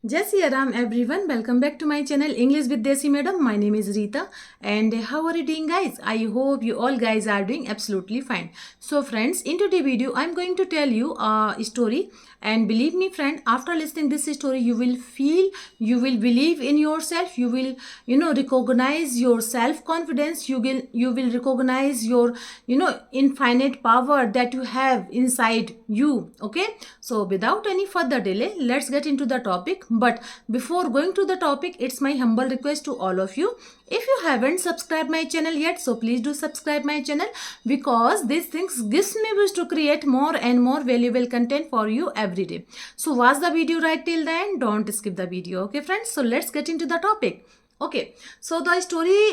Jai Shri Ram everyone, welcome back to my channel English with Desi Madam. My name is Rita and how are you doing guys? I hope you all guys are doing absolutely fine. So friends, in today's video I'm going to tell you a story, and believe me friend, after listening this story you will feel, you will believe in yourself, you will recognize your self confidence, you will recognize your infinite power that you have inside you. Okay, so without any further delay, let's get into the topic. But before going to the topic, it's my humble request to all of you, if you haven't subscribed my channel yet, so please do subscribe my channel, because these things gives me wish to create more and more valuable content for you every day. So watch the video right till the end, don't skip the video. Okay friends, so let's get into the topic. Okay, so the story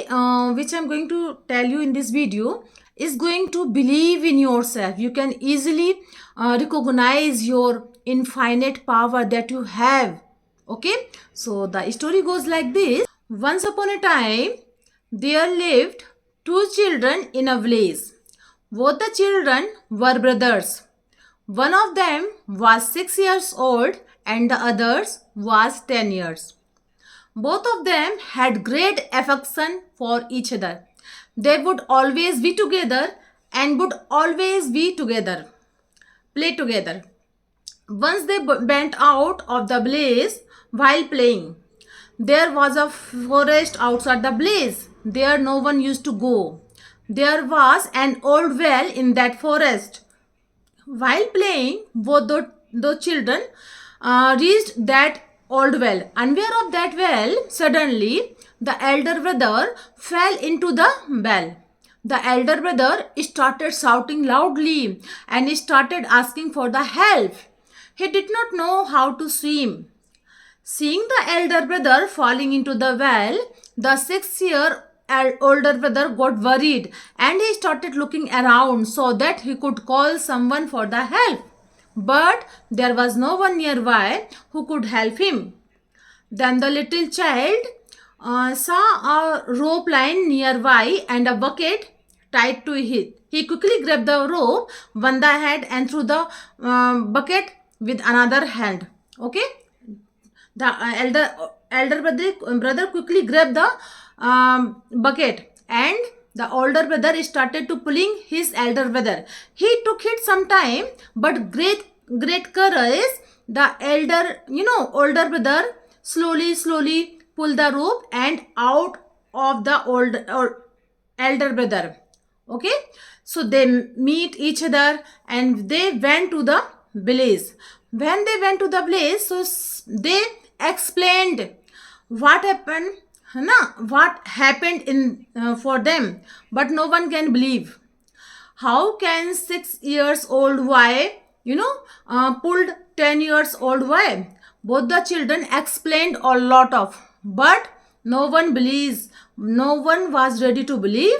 which I'm going to tell you in this video is going to believe in yourself. You can easily recognize your infinite power that you have. Okay, so the story goes like this. Once upon a time, there lived two children in a village. Both the children were brothers. One of them was 6 years old and the others was 10 years. Both of them had great affection for each other. They would always be together and would always be together, play together. Once they went out of the blaze while playing. There was a forest outside the blaze. There no one used to go. There was an old well in that forest. While playing, both the children reached that old well. Unaware of that well, suddenly the elder brother fell into the well. The elder brother started shouting loudly and started asking for the help. He did not know how to swim. Seeing the elder brother falling into the well, the 6-year older brother got worried and he started looking around so that he could call someone for the help. But there was no one nearby who could help him. Then the little child saw a rope line nearby and a bucket tied to it. He quickly grabbed the rope, one the hand, and threw the bucket with another hand. Okay, the elder brother quickly grabbed the bucket, and the older brother started to pulling his elder brother. He took it some time, but great courage, the older brother slowly pulled the rope and out of the elder brother. Okay, so they meet each other and they went to the village. When they went to the village, so they explained what happened, what happened in for them, but no one can believe. How can 6 years old boy pulled 10 years old boy? Both the children explained a lot of, but no one believes, no one was ready to believe.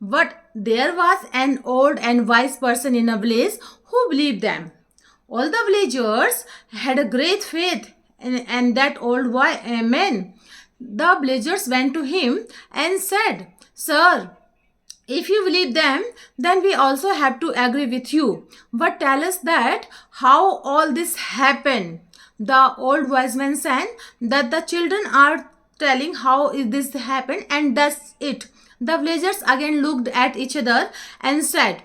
But there was an old and wise person in a village who believed them. All the villagers had a great faith in that old man. The villagers went to him and said, "Sir, if you believe them, then we also have to agree with you. But tell us that how all this happened." The old wise man said that the children are telling how this happened, and that's it. The villagers again looked at each other and said,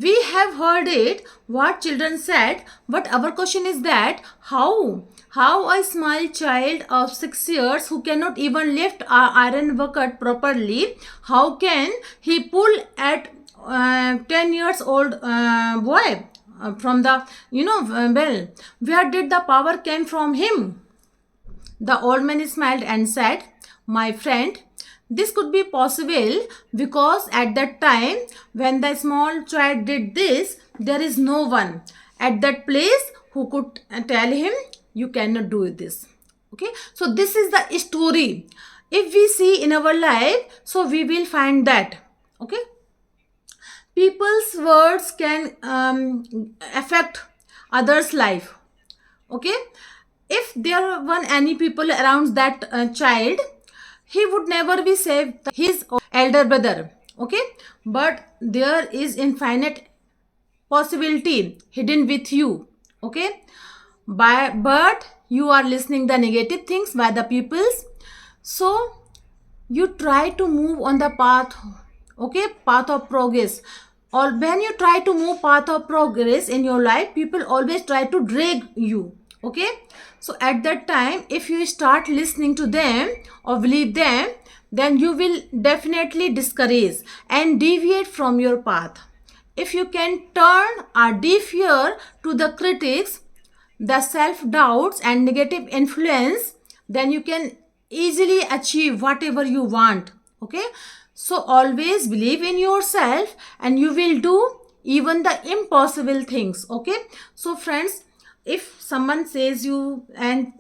"We have heard it, what children said, but our question is that how a small child of 6 years who cannot even lift an iron bucket properly, how can he pull at 10 years old boy from the well? Where did the power came from him?" The old man smiled and said, "My friend, this could be possible because at that time when the small child did this, there is no one at that place who could tell him, you cannot do this." Okay, so this is the story. If we see in our life, so we will find that. Okay, people's words can affect others' life. Okay, if there were any people around that child, he would never be saved his elder brother. Okay, but there is infinite possibility hidden with you. Okay, but you are listening the negative things by the peoples. So you try to move on the path, okay, path of progress. Or when you try to move path of progress in your life, people always try to drag you, okay. So at that time, if you start listening to them or believe them, then you will definitely discourage and deviate from your path. If you can turn a deaf ear to the critics, the self doubts and negative influence, then you can easily achieve whatever you want, okay. So always believe in yourself and you will do even the impossible things, okay. So friends, if someone says you and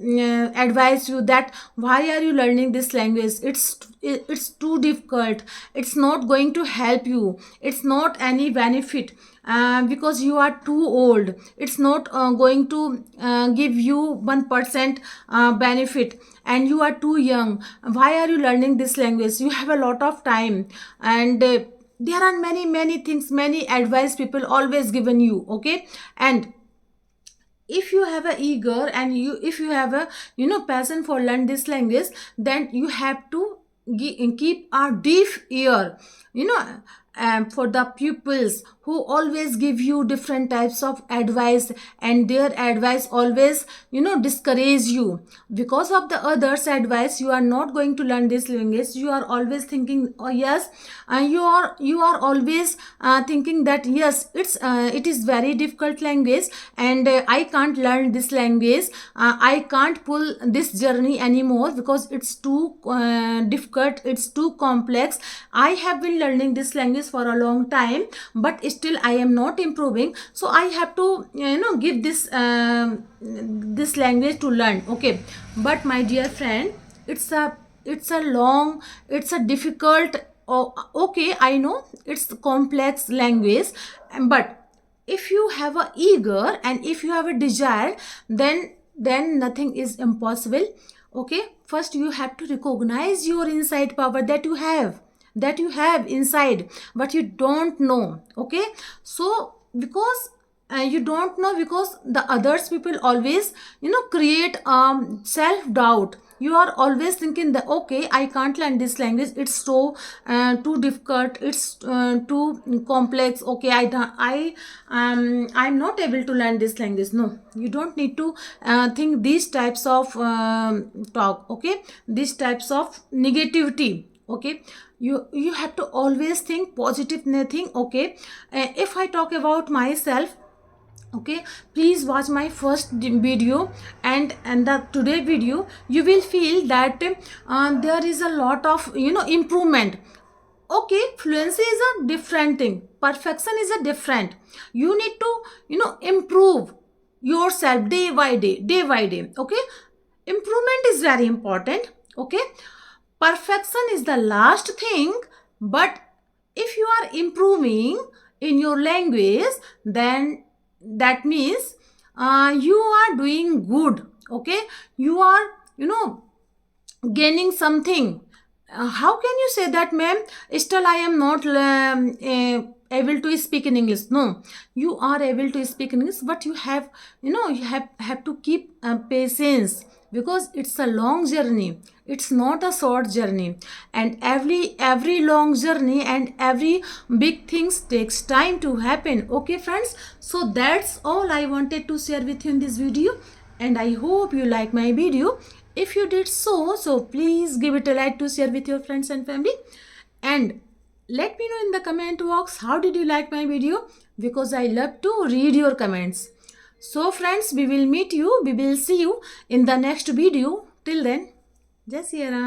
advise you that why are you learning this language, it's too difficult, it's not going to help you, it's not any benefit, because you are too old, it's not going to give you 1% benefit, and you are too young, why are you learning this language, you have a lot of time, and there are many things, many advice people always given you, okay. And if you have a eager and you if you have a passion for learn this language, then you have to keep a deaf ear, you know for the pupils who always give you different types of advice, and their advice always discourage you. Because of the others advice, you are not going to learn this language. You are always thinking, oh yes, you are always thinking that yes, it is very difficult language, and I can't learn this language, I can't pull this journey anymore because it's too difficult, it's too complex. I have been learning this language for a long time, but still I am not improving, so I have to give this language to learn, okay. But my dear friend, it's a long, it's a difficult, oh, okay, I know it's complex language, but if you have a eager and if you have a desire, then nothing is impossible, okay. First you have to recognize your inside power that you have inside, but you don't know, okay. So because you don't know, because the others people always create self doubt. You are always thinking that okay, I can't learn this language, it's so too difficult, it's too complex, okay, I'm not able to learn this language. No, you don't need to think these types of talk, okay, these types of negativity, okay. You have to always think positive thing, okay. If I talk about myself, okay, please watch my first video and the today video, you will feel that there is a lot of improvement, okay. Fluency is a different thing, perfection is a different. You need to improve yourself day by day, okay. Improvement is very important, okay. Perfection is the last thing, but if you are improving in your language, then that means you are doing good, okay. You are gaining something. How can you say that, ma'am, still I am not able to speak in English? No, you are able to speak in English, but you have you have to keep patience, because it's a long journey, it's not a short journey, and every long journey and every big things takes time to happen, okay friends. So that's all I wanted to share with you in this video, and I hope you like my video. If you did so please give it a like to share with your friends and family, and let me know in the comment box how did you like my video, because I love to read your comments. So friends, we will see you in the next video. Till then, Jai Shri Ram.